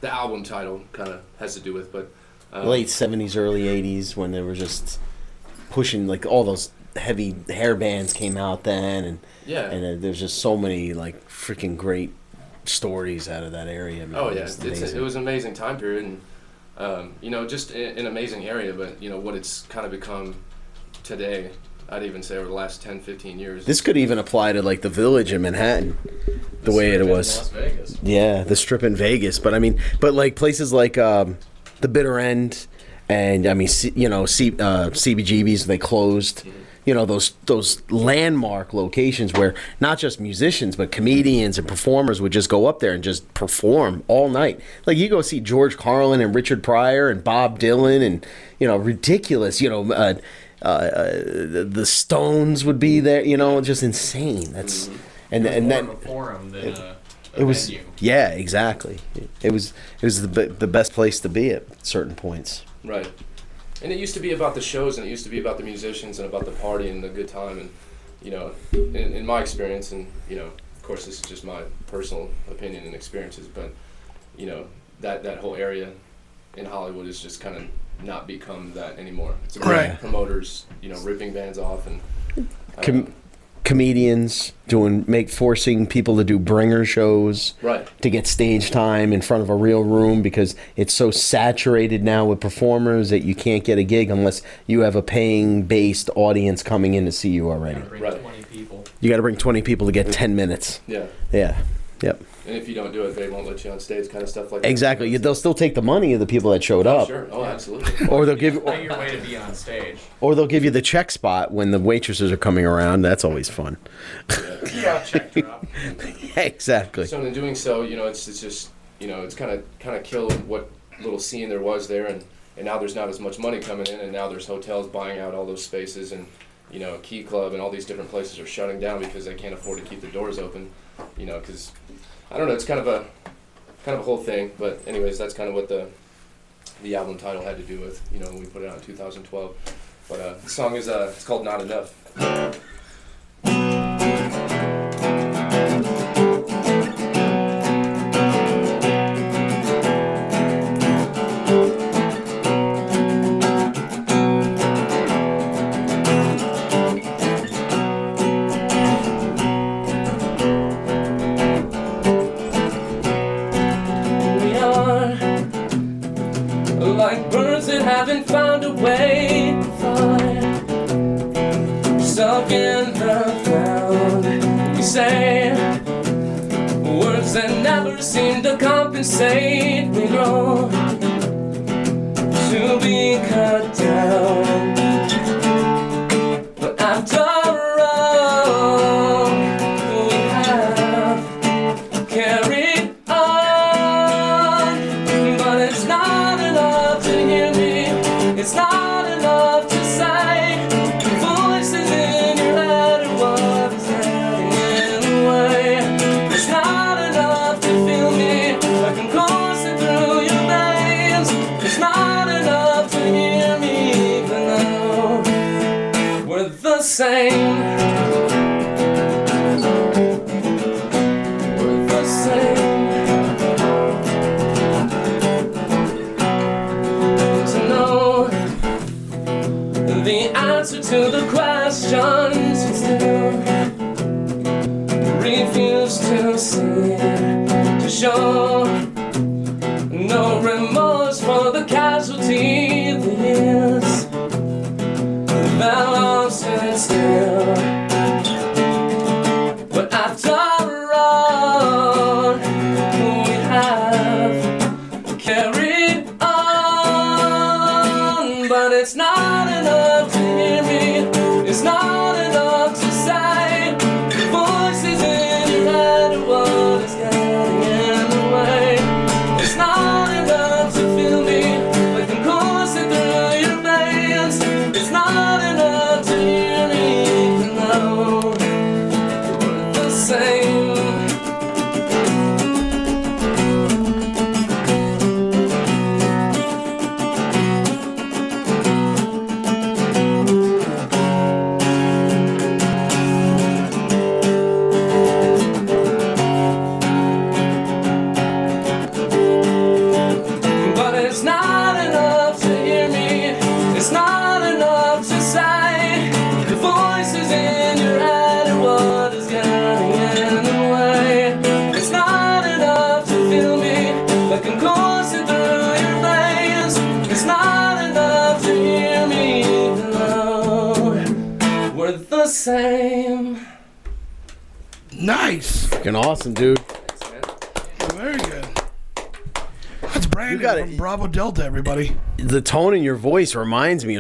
the album title kind of has to do with, but late 70s, early 80s, when they were just pushing, like, all those heavy hair bands came out then, and yeah, and there's just so many like freaking great stories out of that area. Man. Oh yeah, it was an amazing time period, and you know, just an amazing area. But you know what it's kind of become today, I'd even say over the last 10, 15 years. This could even apply to like the Village in Manhattan, the way it was. Las Vegas. Yeah, the Strip in Vegas. But I mean, but like places like the Bitter End, and I mean, you know, CBGB's, they closed. Mm-hmm. You know, those landmark locations where not just musicians but comedians and performers would just go up there and just perform all night. Like you go see George Carlin and Richard Pryor and Bob Dylan and, you know, ridiculous, you know, the Stones would be there, you know, just insane. That's and then a forum than it was venue. Yeah, exactly. It was the best place to be at certain points. Right. And it used to be about the shows, and it used to be about the musicians and about the party and the good time. And, you know, in my experience, and, you know, of course this is just my personal opinion and experiences, but, you know, that whole area in Hollywood has just kind of not become that anymore. It's about promoters, you know, ripping bands off and... comedians forcing people to do bringer shows to get stage time in front of a real room, because it's so saturated now with performers that you can't get a gig unless you have a paying based audience coming in to see you already. You gotta bring 20 people. You got to bring 20 people to get 10 minutes. Yeah. Yep. And if you don't do it, they won't let you on stage, kind of stuff like that. Exactly. They'll still take the money of the people that showed up. Sure. Oh, absolutely. Or they'll give Pay your way to be on stage. Or they'll give you the check spot when the waitresses are coming around. That's always fun. Yeah, check drop. Exactly. So in doing so, you know, it's just, you know, it's kind of killed what little scene there was there, and now there's not as much money coming in, and now there's hotels buying out all those spaces, and, you know, Key Club and all these different places are shutting down because they can't afford to keep the doors open, you know, because, I don't know, it's kind of a whole thing. But anyways, that's kind of what the album title had to do with, you know, when we put it out in 2012. But the song is it's called Not Enough. Like birds that haven't found a way to fly, stuck in the ground. We say words that never seem to compensate. We grow to be cut down, but after all, we have carried on. But it's not enough to hear me, it's not enough to say. The voices in your head are what is getting in the way. It's not enough to feel me like I'm coursing through your veins. It's not enough to hear me even though we're the same. We're the same. The answer to the questions you still refuse to see, to show no remorse for the casualty that is that lost and still. But after all, we have carried on. But it's not enough to hear me, it's not enough to say. The voices in your head are what is getting in the way. It's not enough to feel me like I'm coursing through your veins. It's not enough to hear me even though same. Nice. Fucking awesome, dude. Very good. That's Brandon You got it. from Bravo Delta, everybody. The tone in your voice reminds me